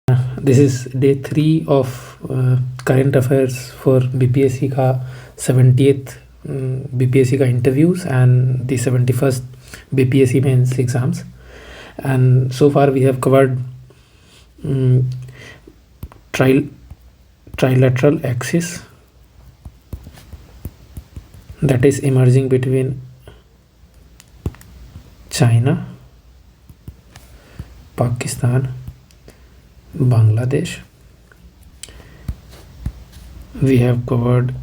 This is day 3 of current affairs for BPSC का 70th BPSC का interviews and the 71st BPSC mains exams. And so far we have covered trilateral axis that is emerging between China, Pakistan, Bangladesh. We have covered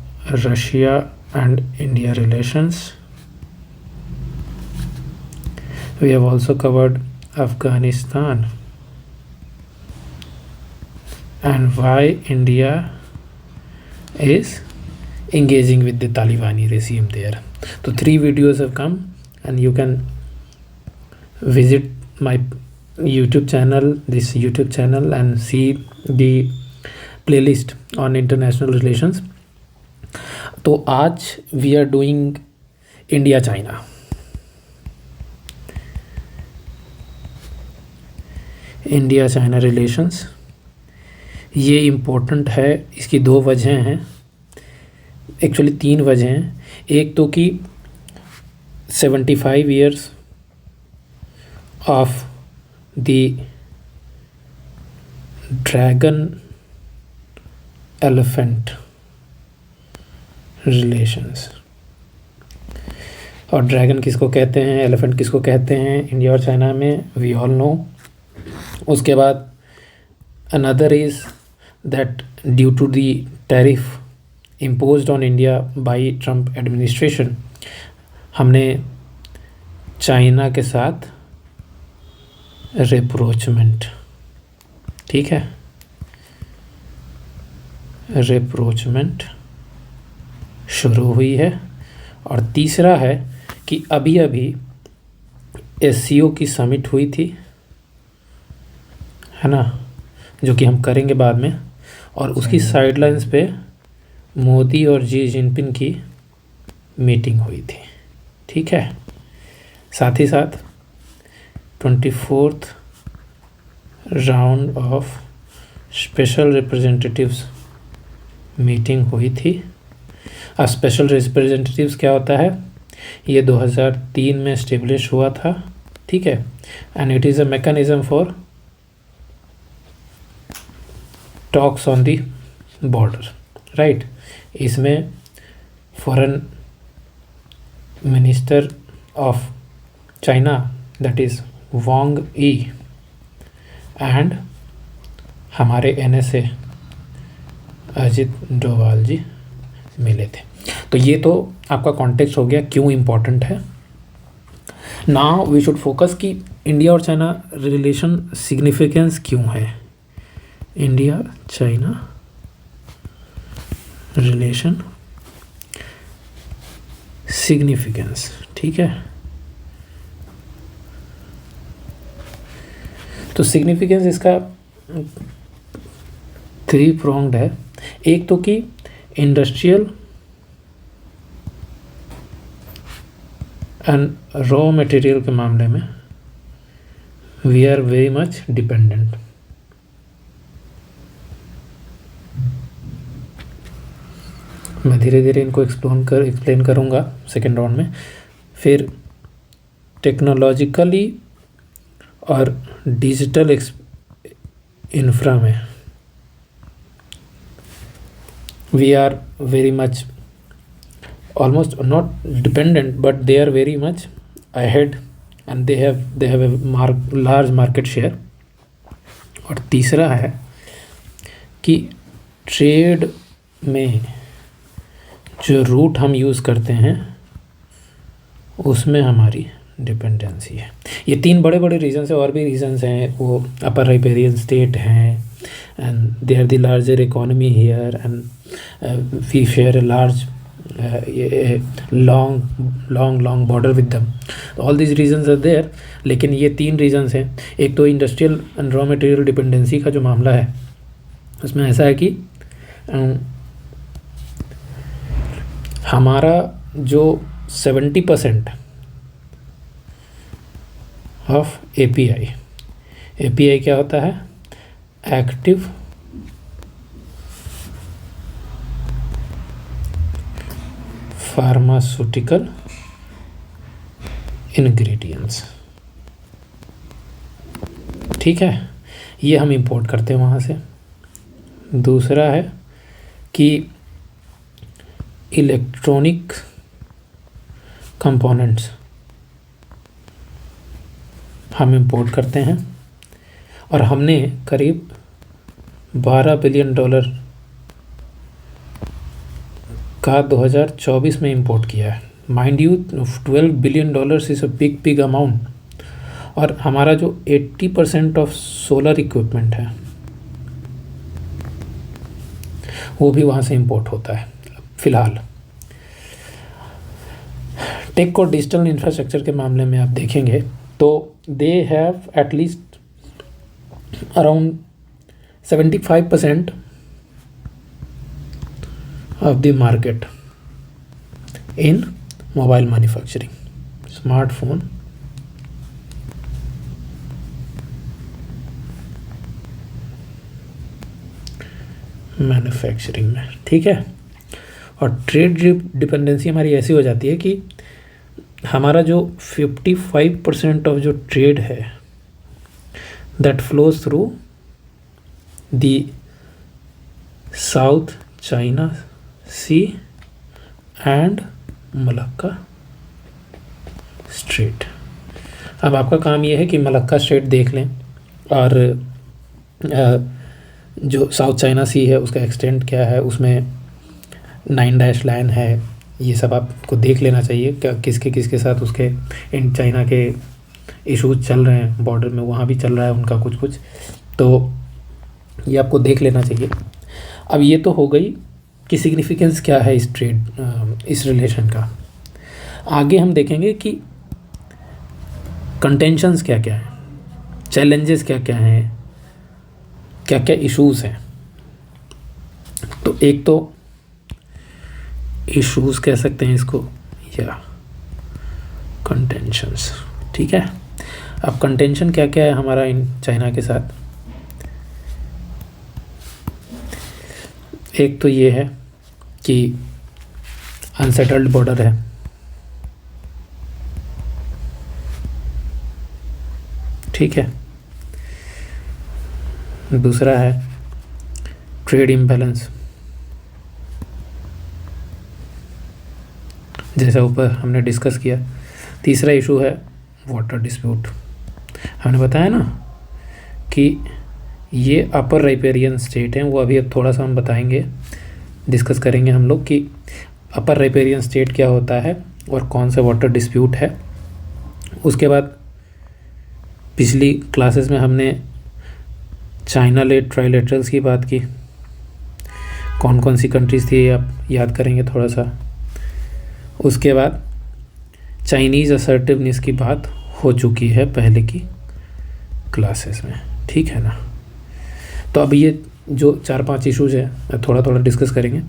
Russia and India relations. We have also covered Afghanistan and why India is engaging with the Talibani regime there. So 3 videos have come, and you can visit my YouTube channel and see the playlist on international relations. तो आज we are doing India China. India China relations, ये important है. इसकी 2 वजह हैं, actually 3 वजह हैं. एक तो कि 75 years of the dragon elephant relations. और ड्रैगन किसको कहते हैं, एलिफेंट किसको कहते हैं इंडिया और चाइना में, वी ऑल नो. उसके बाद another is that due to the tariff imposed on India by Trump administration, हमने चाइना के साथ रेप्रोचमेंट, ठीक है, रेप्रोचमेंट शुरू हुई है. और तीसरा है कि अभी SCO की समिट हुई थी, है ना, जो कि हम करेंगे बाद में. और उसकी साइडलाइंस पे मोदी और जी जिनपिंग की मीटिंग हुई थी, ठीक है. साथ ही साथ 24th round of special representatives meeting हुई थी. अब स्पेशल रिप्रेजेंटेटिव्स क्या होता है, ये 2003 में इस्टेब्लिश हुआ था, ठीक है. And it is a mechanism for talks on the border, right. इसमें foreign minister of China that is Wang Yi and हमारे NSA अजित डोभाल जी मिले थे. तो ये तो आपका कॉन्टेक्स्ट हो गया क्यों इम्पोर्टेंट है. नाउ वी शुड फोकस कि इंडिया और चाइना रिलेशन सिग्निफिकेंस क्यों है. इंडिया चाइना रिलेशन सिग्निफिकेंस, ठीक है. तो सिग्निफिकेंस इसका 3 pronged है. एक तो कि इंडस्ट्रियल एंड रॉ मटेरियल के मामले में we are very much dependent. मैं धीरे धीरे इनको एक्सप्लेन करूँगा सेकेंड राउंड में. फिर टेक्नोलॉजिकली और डिजिटल इंफ्रा में we are very much almost not dependent, but they are very much ahead and they have a large market share. और तीसरा है कि ट्रेड में जो रूट हम यूज़ करते हैं उसमें हमारी डिपेंडेंसी है. ये 3 बड़े बड़े रीजन्स हैं, और भी रीजन्स हैं. वो अपर राइपेरियन स्टेट हैं and they are the larger economy here and we share a large long border with them. All these reasons are there. लेकिन ये 3 रीजन्स हैं. एक तो industrial and raw material dependency का जो मामला है उसमें ऐसा है कि हमारा जो 70% ऑफ API क्या होता है, एक्टिव फार्मास्यूटिकल इंग्रेडिएंट्स। ठीक है, ये हम इंपोर्ट करते हैं वहाँ से। दूसरा है कि इलेक्ट्रॉनिक कंपोनेंट्स हम इंपोर्ट करते हैं, और हमने करीब $12 बिलियन का 2024 में इंपोर्ट किया है। Mind you, $12 billion is a big amount. और हमारा जो 80% ऑफ सोलर इक्विपमेंट है वो भी वहाँ से इंपोर्ट होता है फ़िलहाल। टेक और डिजिटल इंफ्रास्ट्रक्चर के मामले में आप देखेंगे तो they have at least around 75% of the market in mobile manufacturing, smartphone, manufacturing में। ठीक है, और ट्रेड डिपेंडेंसी हमारी ऐसी हो जाती है कि हमारा जो 55% ऑफ जो ट्रेड है that flows through the South China Sea and Malacca strait. अब आपका काम ये है कि मलक्का स्ट्रेट देख लें, और जो साउथ चाइना सी है उसका एक्सटेंट क्या है, उसमें 9 डैश लाइन है, ये सब आपको देख लेना चाहिए। क्या किसके साथ उसके इन चाइना के इश्यूज चल रहे हैं बॉर्डर में, वहाँ भी चल रहा है उनका कुछ, तो ये आपको देख लेना चाहिए। अब ये तो हो गई कि सिग्निफिकेंस क्या है इस ट्रेड, इस रिलेशन का। आगे हम देखेंगे कि कंटेंशंस क्या क्या हैं, चैलेंजेस क्या क्या हैं, क्या क्या इश्यूज़ हैं। तो एक तो इश्यूज़ कह सकते हैं इसको, या कंटेंशंस। ठीक है, अब कंटेंशन क्या क्या है हमारा इन चाइना के साथ। एक तो ये है कि अनसेटल्ड बॉर्डर है, ठीक है। दूसरा है ट्रेड इम्बैलेंस, जैसा ऊपर हमने डिस्कस किया। तीसरा इशू है वाटर डिस्प्यूट। हमने बताया ना कि ये अपर राइपेरियन स्टेट हैं, वो अभी अब थोड़ा सा हम बताएंगे, डिस्कस करेंगे हम लोग कि अपर राइपेरियन स्टेट क्या होता है और कौन सा वाटर डिस्प्यूट है। उसके बाद पिछली क्लासेस में हमने चाइना लेड ट्राइलेटरल्स की बात की, कौन कौन सी कंट्रीज़ थी आप याद करेंगे थोड़ा सा। उसके बाद चाइनीज़ असर्टिवनेस की बात हो चुकी है पहले की क्लासेस में, ठीक है ना। तो अब ये जो 4-5 इश्यूज हैं थोड़ा थोड़ा डिस्कस करेंगे।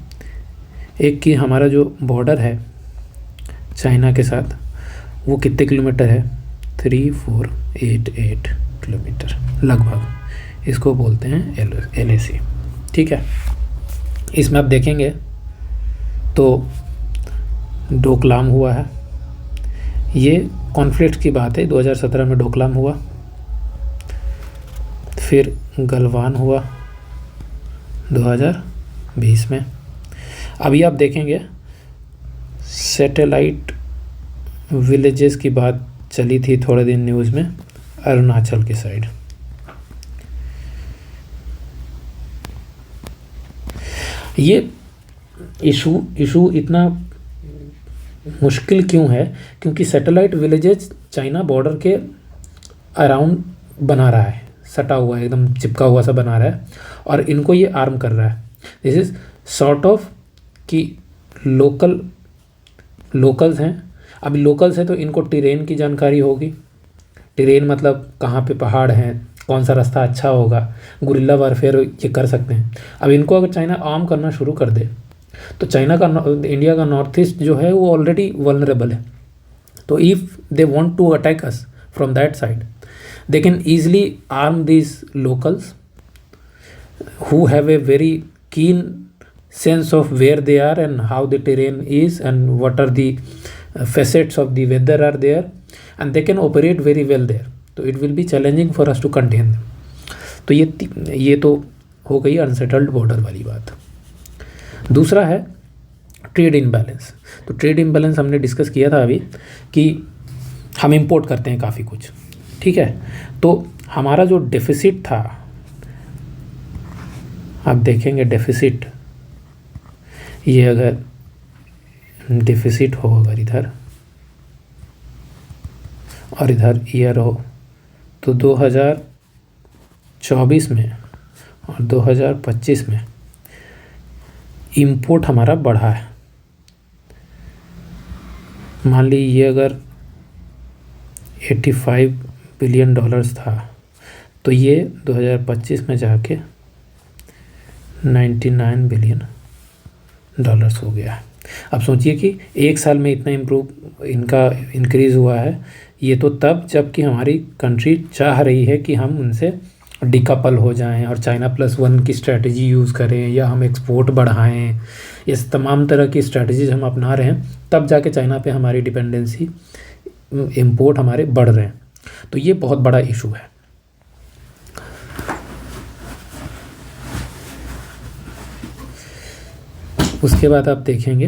एक कि हमारा जो बॉर्डर है चाइना के साथ वो कितने किलोमीटर है, 3488 किलोमीटर लगभग, इसको बोलते हैं LAC, ठीक है। इसमें आप देखेंगे तो डोकलाम हुआ है, ये कॉन्फ्लिक्ट की बात है। 2017 में डोकलाम हुआ, फिर गलवान हुआ 2020 में। अभी आप देखेंगे सैटेलाइट विलेजेस की बात चली थी थोड़े दिन न्यूज़ में, अरुणाचल की साइड। ये इशू इतना मुश्किल क्यों है, क्योंकि सैटेलाइट विलेजेस चाइना बॉर्डर के अराउंड बना रहा है, सटा हुआ है, एकदम चिपका हुआ सा बना रहा है, और इनको ये आर्म कर रहा है। दिस इज़ सॉर्ट ऑफ कि लोकल्स हैं। अभी लोकल्स हैं तो इनको टेरेन की जानकारी होगी। टेरेन मतलब कहाँ पे पहाड़ हैं, कौन सा रास्ता अच्छा होगा, गुरिल्ला वारफेयर ये कर सकते हैं। अब इनको अगर चाइना आर्म करना शुरू कर दे तो चाइना का, इंडिया का नॉर्थ ईस्ट जो है वो ऑलरेडी वल्नरेबल है। तो if they want to attack us from that side, they can easily arm these locals who have a very keen sense of where they are and how the terrain is and what are the facets of the weather are there, and they can operate very well there. तो it will be challenging for us to contain them. तो ये तो हो गई unsettled border वाली बात। दूसरा है ट्रेड इम्बैलेंस। तो ट्रेड इम्बैलेंस हमने डिस्कस किया था अभी कि हम इंपोर्ट करते हैं काफ़ी कुछ, ठीक है। तो हमारा जो डेफिसिट था, आप देखेंगे डेफिसिट, ये अगर डेफिसिट हो अगर इधर और इधर ईयर हो, तो 2024 में और 2025 में इंपोर्ट हमारा बढ़ा है। मान ली ये अगर 85 बिलियन डॉलर्स था, तो ये 2025 में जाके 99 बिलियन डॉलर्स हो गया है। अब सोचिए कि एक साल में इतना इनका इंक्रीज़ हुआ है। ये तो तब जबकि हमारी कंट्री चाह रही है कि हम उनसे डिकपल हो जाएं और चाइना +1 की स्ट्रेटजी यूज़ करें या हम एक्सपोर्ट बढ़ाएं। इस तमाम तरह की स्ट्रेटजीज हम अपना रहे हैं, तब जाके चाइना पे हमारी डिपेंडेंसी, इंपोर्ट हमारे बढ़ रहे हैं। तो ये बहुत बड़ा इशू है। उसके बाद आप देखेंगे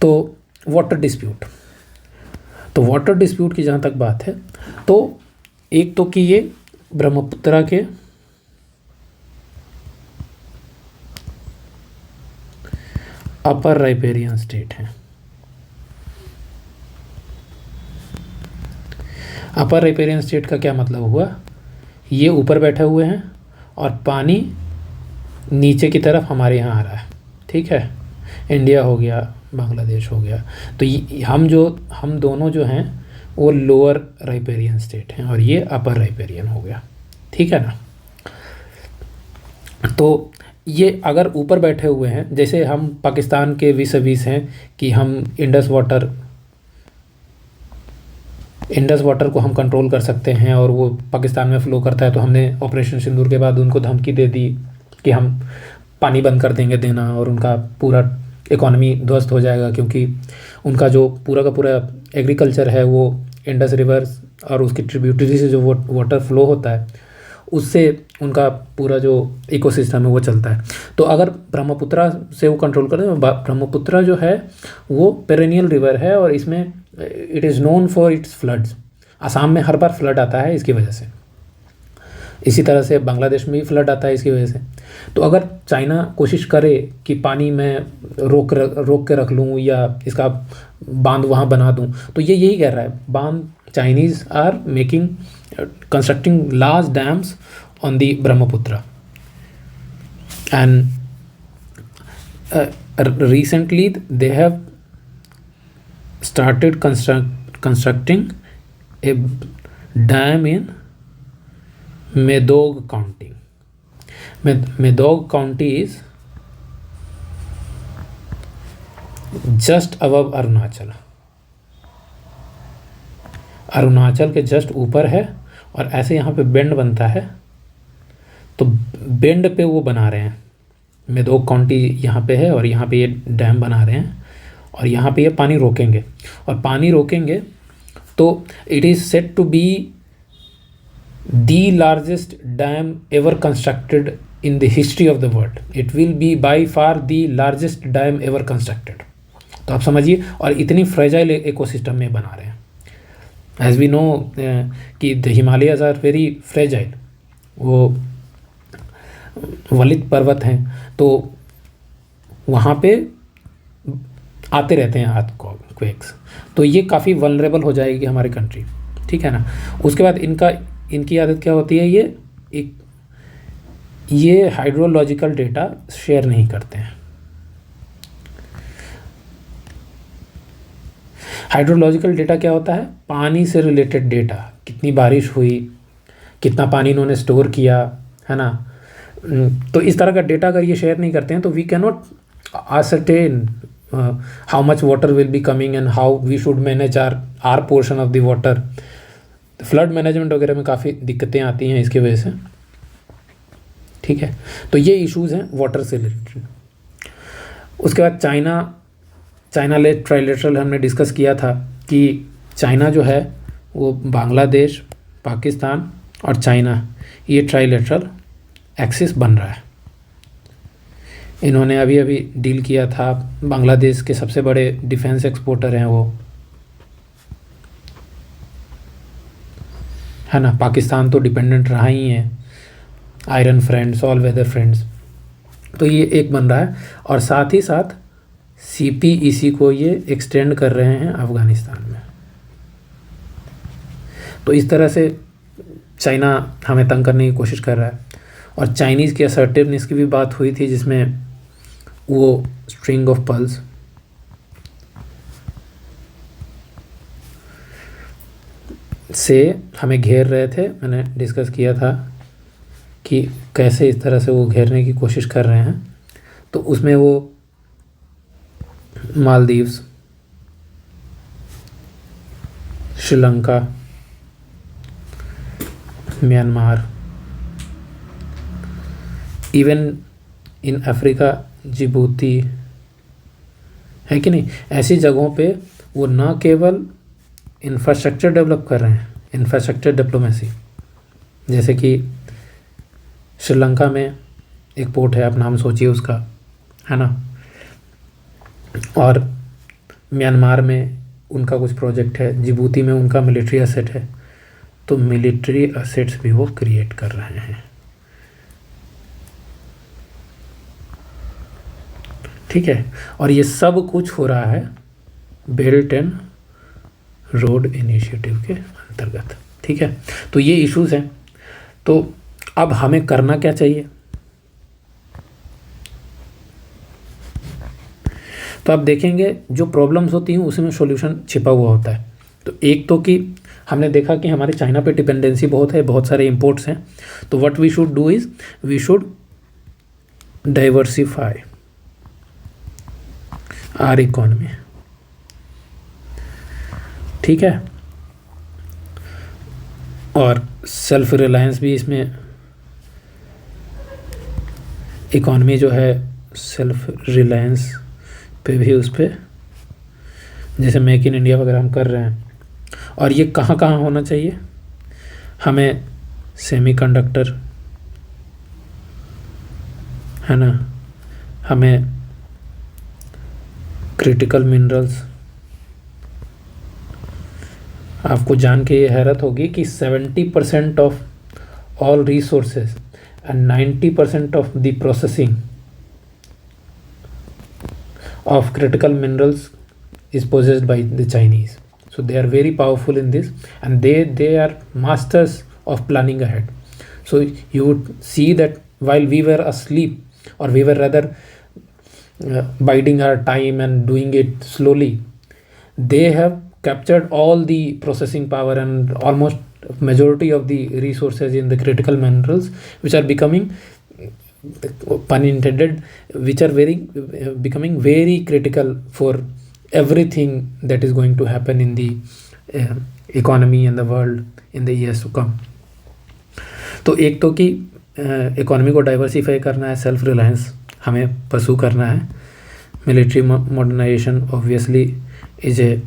तो वाटर डिस्प्यूट। तो वाटर डिस्प्यूट की जहाँ तक बात है, तो एक तो कि ये ब्रह्मपुत्र के अपर राइपेरियन स्टेट हैं। अपर राइपेरियन स्टेट का क्या मतलब हुआ, ये ऊपर बैठे हुए हैं और पानी नीचे की तरफ हमारे यहाँ आ रहा है, ठीक है। इंडिया हो गया, बांग्लादेश हो गया। तो हम दोनों जो हैं वो लोअर राइपेरियन स्टेट हैं और ये अपर राइपेरियन हो गया, ठीक है ना। तो ये अगर ऊपर बैठे हुए हैं, जैसे हम पाकिस्तान के विस हैं कि हम इंडस वाटर को हम कंट्रोल कर सकते हैं और वो पाकिस्तान में फ़्लो करता है, तो हमने ऑपरेशन सिंदूर के बाद उनको धमकी दे दी कि हम पानी बंद कर देंगे देना और उनका पूरा इकॉनमी ध्वस्त हो जाएगा, क्योंकि उनका जो पूरा का पूरा एग्रीकल्चर है वो इंडस रिवर्स और उसकी ट्रिब्यूटरी से जो वाटर फ्लो होता है उससे उनका पूरा जो इकोसिस्टम है वो चलता है। तो अगर ब्रह्मपुत्र से वो कंट्रोल करें, ब्रह्मपुत्र जो है वो पेरेनियल रिवर है और इसमें it is known for its floods. Assam में हर बार फ्लड आता है इसकी वजह से, इसी तरह से बांग्लादेश में भी फ्लड आता है इसकी वजह से। तो अगर चाइना कोशिश करे कि पानी में रोक के रख लूँ या इसका बांध वहाँ बना दूँ, तो ये यही कह रहा है बांध। Chinese are constructing large dams on the Brahmaputra and recently they have started constructing a dam in Medog County. Medog County is just above Arunachal. Arunachal के जस्ट ऊपर है और ऐसे यहाँ पे बेंड बनता है, तो बेंड पे वो बना रहे हैं। मेदोग काउंटी यहाँ पे है और यहाँ पे ये डैम बना रहे हैं और यहाँ पे ये पानी रोकेंगे। और पानी रोकेंगे तो it is set to be the largest dam ever constructed in the history of the world. It will be by far the largest dam ever constructed. तो आप समझिए, और इतनी फ्रेजाइल इकोसिस्टम में बना रहे हैं। एज वी नो कि the Himalayas are very fragile, वो वलित पर्वत हैं, तो वहाँ पे आते रहते हैं अर्थक्वेक्स, तो ये काफ़ी वल्नरेबल हो जाएगी हमारी कंट्री, ठीक है ना। उसके बाद इनकी आदत क्या होती है, ये हाइड्रोलॉजिकल डेटा शेयर नहीं करते हैं। हाइड्रोलॉजिकल डेटा क्या होता है, पानी से रिलेटेड डेटा, कितनी बारिश हुई, कितना पानी इन्होंने स्टोर किया, है ना। तो इस तरह का डेटा अगर ये शेयर नहीं करते हैं तो we can not ascertain how much water will be coming and how we should manage our portion of the water. Flood management वगैरह में काफ़ी दिक्कतें आती हैं इसकी वजह से, ठीक है। तो ये इश्यूज़ हैं वाटर से रिलेटेड। उसके बाद चाइना लेड ट्राइलेटरल हमने डिस्कस किया था कि चाइना जो है वो बांग्लादेश, पाकिस्तान और चाइना, ये ट्राइलेटरल एक्सिस बन रहा है। इन्होंने अभी अभी डील किया था, बांग्लादेश के सबसे बड़े डिफेंस एक्सपोर्टर हैं वो, है ना। पाकिस्तान तो डिपेंडेंट रहा ही है, iron friends, all weather friends. तो ये एक बन रहा है और साथ ही साथ CPEC को ये एक्सटेंड कर रहे हैं अफ़गानिस्तान में। तो इस तरह से चाइना हमें तंग करने की कोशिश कर रहा है। और चाइनीज़ की असर्टिवनेस की भी बात हुई थी, जिसमें वो स्ट्रिंग ऑफ पर्ल्स से हमें घेर रहे थे। मैंने डिस्कस किया था कि कैसे इस तरह से वो घेरने की कोशिश कर रहे हैं। तो उसमें वो Maldives, Sri Lanka, Myanmar, even in Africa Djibouti, है कि नहीं, ऐसी जगहों पे वो न केवल इंफ्रास्ट्रक्चर डेवलप कर रहे हैं, इंफ्रास्ट्रक्चर डिप्लोमेसी, जैसे कि श्रीलंका में एक पोर्ट है, आप नाम सोचिए उसका, है ना। और म्यांमार में उनका कुछ प्रोजेक्ट है, जिबूती में उनका मिलिट्री एसेट है। तो मिलिट्री एसेट्स भी वो क्रिएट कर रहे हैं, ठीक है। और ये सब कुछ हो रहा है बेल्ट एंड रोड इनिशिएटिव के अंतर्गत, ठीक है। तो ये इश्यूज़ हैं। तो अब हमें करना क्या चाहिए? तो आप देखेंगे जो प्रॉब्लम्स होती हैं उसमें सॉल्यूशन छिपा हुआ होता है। तो एक तो कि हमने देखा कि हमारे चाइना पे डिपेंडेंसी बहुत है, बहुत सारे इंपोर्ट्स हैं। तो what we should do is we should diversify our economy, ठीक है। और सेल्फ रिलायंस भी इसमें, इकोनॉमी जो है सेल्फ रिलायंस पे भी, उस पर जैसे मेक इन इंडिया वगैरह हम कर रहे हैं। और ये कहाँ कहाँ होना चाहिए? हमें सेमीकंडक्टर, है ना, हमें क्रिटिकल मिनरल्स। आपको जान के ये हैरत होगी कि 70% of all resources and 90% of the processing of critical minerals is possessed by the Chinese. So they are very powerful in this, and they are masters of planning ahead. So you would see that while we were asleep, or we were rather biding our time and doing it slowly, they have captured all the processing power and almost majority of the resources in the critical minerals, which are becoming, pun intended, which are becoming very critical for everything that is going to happen in the economy and the world in the years to come. तो एक तो कि economy को diversify करना है, self reliance हमें pursue करना है। Military modernisation obviously is a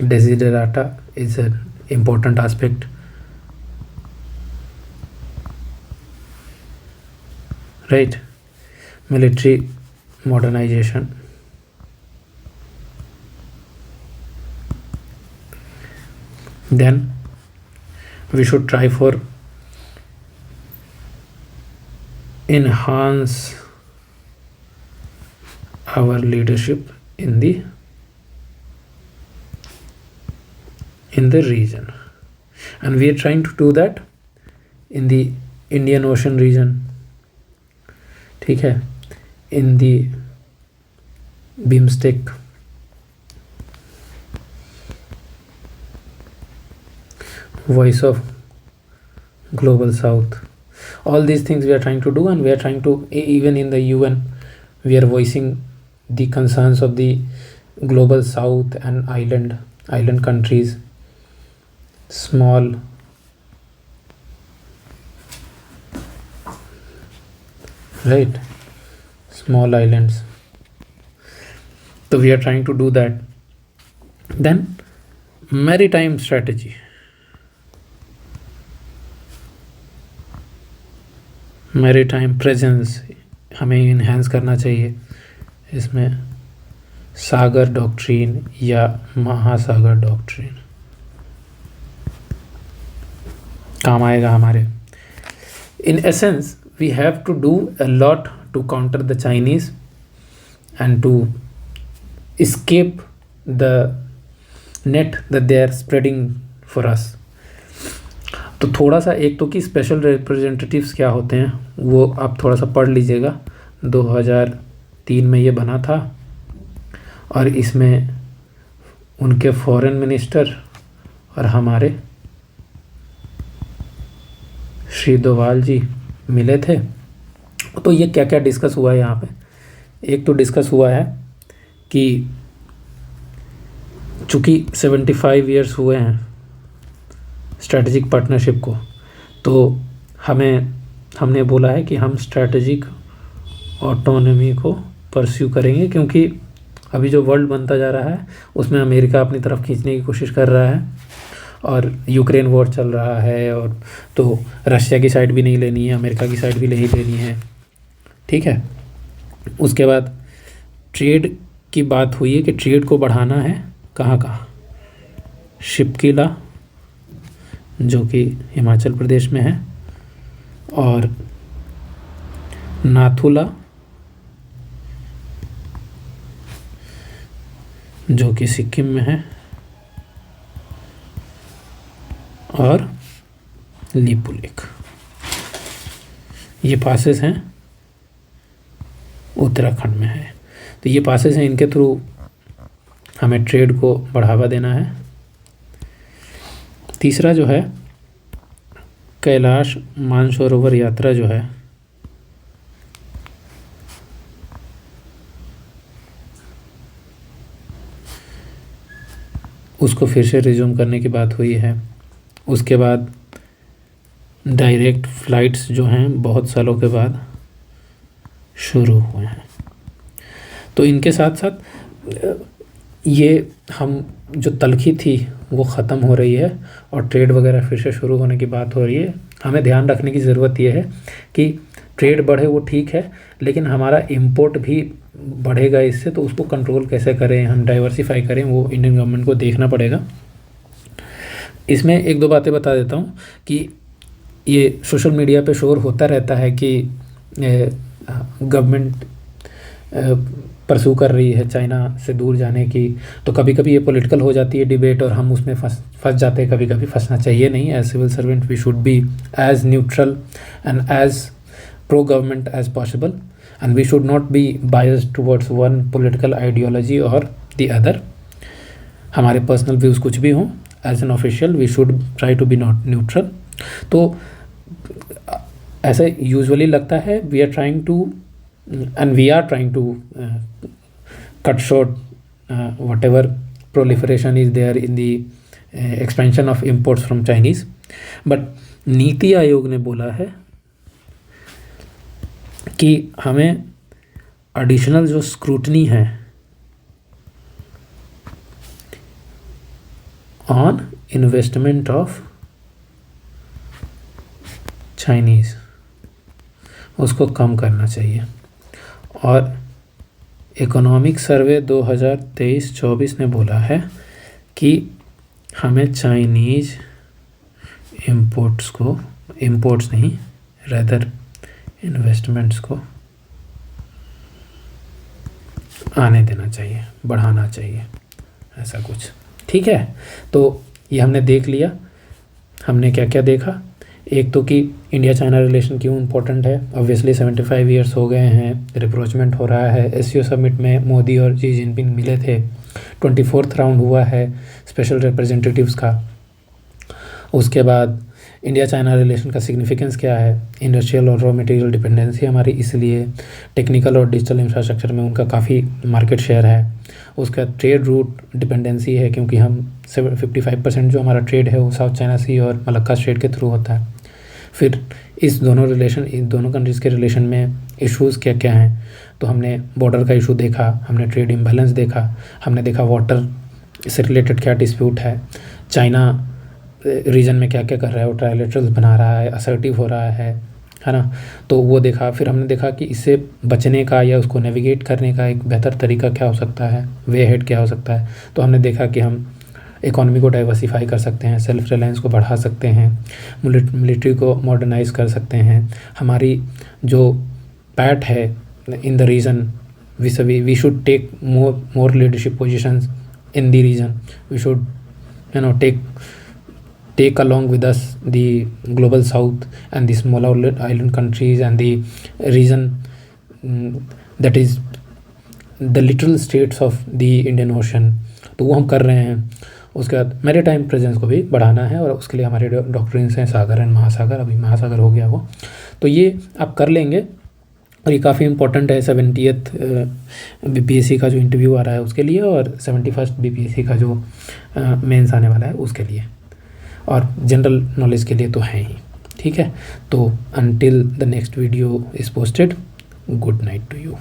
desiderata, is an important aspect, right? Military modernization. Then we should try for enhance our leadership in the region, and we are trying to do that in the Indian Ocean region, ठीक है, इन दी BIMSTEC, voice of global south, all these things we are trying to do, and we are trying to, even in the UN we are voicing the concerns of the global south and island countries, small right, small islands. So we are trying to do that. Then maritime strategy. Maritime presence हमें enhance करना चाहिए। इसमें सागर doctrine या महासागर doctrine काम आएगा हमारे। In essence we have to do a lot to counter the Chinese and to escape the net that they are spreading for us। तो थोड़ा सा एक तो कि स्पेशल रिप्रेजेंटेटिव्स क्या होते हैं वो आप थोड़ा सा पढ़ लीजिएगा। 2003 में ये बना था और इसमें उनके फॉरेन मिनिस्टर और हमारे श्री डोवाल जी मिले थे। तो ये क्या क्या डिस्कस हुआ है यहाँ पे। एक तो डिस्कस हुआ है कि चूँकि 75 ईयर्स हुए हैं स्ट्रैटेजिक पार्टनरशिप को, तो हमने बोला है कि हम स्ट्रैटेजिक ऑटोनॉमी को परस्यू करेंगे, क्योंकि अभी जो वर्ल्ड बनता जा रहा है उसमें अमेरिका अपनी तरफ खींचने की कोशिश कर रहा है और यूक्रेन वॉर चल रहा है, और तो रशिया की साइड भी नहीं लेनी है, अमेरिका की साइड भी नहीं लेनी है। ठीक है। उसके बाद ट्रेड की बात हुई है कि ट्रेड को बढ़ाना है कहाँ कहाँ। शिपकिला जो कि हिमाचल प्रदेश में है, और नाथुला जो कि सिक्किम में है, और लिपुलेख। ये पासेस हैं उत्तराखंड में है। तो ये पासेस हैं, इनके थ्रू हमें ट्रेड को बढ़ावा देना है। तीसरा जो है कैलाश मानसरोवर यात्रा जो है उसको फिर से रिज्यूम करने की बात हुई है। उसके बाद डायरेक्ट फ़्लाइट्स जो हैं बहुत सालों के बाद शुरू हुए हैं। तो इनके साथ साथ ये हम जो तलखी थी वो ख़त्म हो रही है और ट्रेड वगैरह फिर से शुरू होने की बात हो रही है। हमें ध्यान रखने की ज़रूरत ये है कि ट्रेड बढ़े वो ठीक है, लेकिन हमारा इंपोर्ट भी बढ़ेगा इससे, तो उसको कंट्रोल कैसे करें, हम डाइवर्सिफाई करें, वो इंडियन गवर्नमेंट को देखना पड़ेगा। इसमें एक दो बातें बता देता हूँ कि ये सोशल मीडिया पे शोर होता रहता है कि गवर्नमेंट परसू कर रही है चाइना से दूर जाने की। तो कभी कभी ये पॉलिटिकल हो जाती है डिबेट और हम उसमें फंस जाते हैं। कभी कभी फंसना चाहिए नहीं। As civil servant we should be as neutral and as pro government as possible, and we should not be biased towards one political ideology और द अदर। हमारे पर्सनल व्यूज़ कुछ भी हों, as an official we should try to be not neutral. तो ऐसे usually लगता है we are trying to and we are trying to cut short whatever proliferation is there in the expansion of imports from Chinese, but NITI Aayog ने बोला है कि हमें additional जो स्क्रूटनी है ऑन इन्वेस्टमेंट ऑफ चाइनीज़ उसको कम करना चाहिए। और इकोनॉमिक सर्वे 2023-24 ने बोला है कि हमें चाइनीज़ इंपोर्ट्स नहीं, रेदर इन्वेस्टमेंट्स को आने देना चाहिए, बढ़ाना चाहिए, ऐसा कुछ। ठीक है। तो ये हमने देख लिया। हमने क्या क्या देखा। एक तो कि इंडिया चाइना रिलेशन क्यों इम्पोर्टेंट है। ऑब्वियसली 75 ईयर्स हो गए हैं, रिप्रोचमेंट हो रहा है। एससीओ समिट में मोदी और शी जिनपिंग मिले थे। 24th राउंड हुआ है स्पेशल रिप्रेजेंटेटिव्स का। उसके बाद इंडिया चाइना रिलेशन का सिग्निफिकेंस क्या है, इंडस्ट्रियल और रॉ मटेरियल डिपेंडेंसी हमारी, इसलिए टेक्निकल और डिजिटल इंफ्रास्ट्रक्चर में उनका काफ़ी मार्केट शेयर है। उसका ट्रेड रूट डिपेंडेंसी है, क्योंकि हम 55% जो हमारा ट्रेड है वो साउथ चाइना सी और मलक्का स्ट्रेट के थ्रू होता है। फिर इन दोनों कंट्रीज़ के रिलेशन में इश्यूज़ क्या क्या हैं, तो हमने बॉर्डर का इशू देखा, हमने ट्रेड इम्बैलेंस देखा, हमने देखा वाटर से रिलेटेड क्या डिस्प्यूट है, चाइना रीजन में क्या क्या कर रहा है, वो ट्रायलेटरल्स बना रहा है, असर्टिव हो रहा है ना, तो वो देखा। फिर हमने देखा कि इससे बचने का या उसको नेविगेट करने का एक बेहतर तरीका क्या हो सकता है, वे हेड क्या हो सकता है। तो हमने देखा कि हम इकॉनमी को डाइवर्सिफाई कर सकते हैं, सेल्फ रिलायंस को बढ़ा सकते हैं, मिलिट्री को मॉडर्नाइज कर सकते हैं। हमारी जो पैट है in the region, we should take more leadership positions in the region. We should take along with us the global south and the small island countries and the region that is the little states of the Indian Ocean. तो वो हम कर रहे हैं। उसके बाद maritime presence को भी बढ़ाना है, और उसके लिए हमारे डॉक्ट्रिन्स हैं सागर एंड महासागर, अभी महासागर हो गया वो, तो ये आप कर लेंगे। और ये काफ़ी इंपॉर्टेंट है 70th BPSC का जो इंटरव्यू आ रहा है उसके लिए, और 71st BPSC का जो मेंस आने वाला है उसके लिए, और जनरल नॉलेज के लिए तो है ही। ठीक है, तो until the next video is posted, good night to you.